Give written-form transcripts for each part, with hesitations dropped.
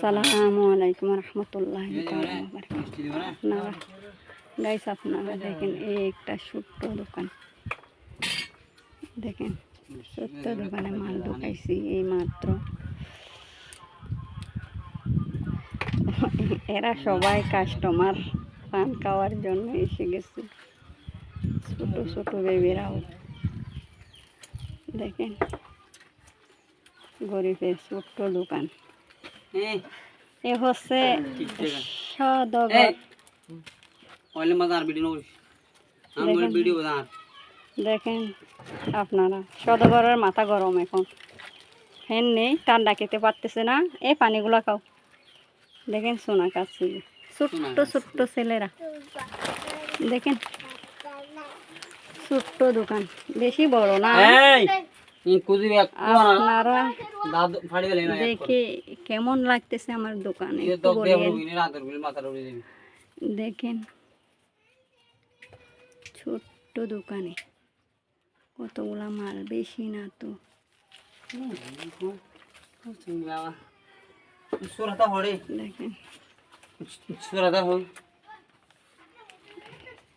আসসালামু আলাইকুম রহমতুল্লাহি তাআলা ওয়া বারাকাতুহু। গাইস আপনারা দেখেন এই একটা ছোট্ট দোকান, দেখেন ছোট্ট দোকানে মাল ঢুকাইছি এই মাত্র। এরা সবাই কাস্টমার পান খাওয়ার জন্য এসে গেছে, ছোট ছোট বেবিরাও। দেখেন গরিবের ছোট্ট দোকান। এ হচ্ছে সদগর। দেখেন আপনারা সদগরের মাথা গরম, এখন ফ্যান নেই, ঠান্ডা খেতে পারতেছে না। এই পানিগুলো খাও। দেখেন সোনা কাছে ছোট্ট ছোট্ট ছেলেরা, দেখেন ছোট্ট দোকান, বেশি বড় না। আপনারা দেখে কেমন লাগতেছে আমার দোকানে দেখেন। ছোট্ট দোকানে কতগুলা মাল, বেশি না তো। দেখেন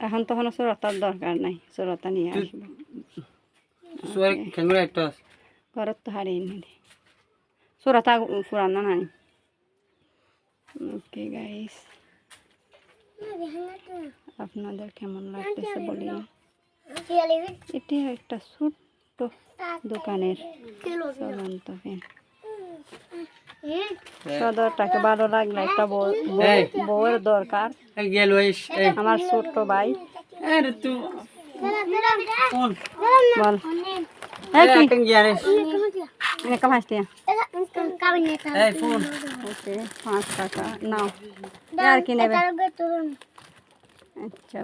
এখন তখন চোরতার দরকার নাই, চোরতা নিয়ে আসবো। ঘরত তো হারিয়ে নিলে চোরতা পুরানো নাই। ওকে গাইস, আপনাদের কেমন লাগতেছে বলি। এটি একটা ছোট্ট দোকানের চলন্ত ফ্যান। সদরটাকে ভালো লাগলে একটা বউয়ের দরকার। আমার ছোট্ট ভাই বল ওকে 5 টাকা নাও, আর কি নেবে? আচ্ছা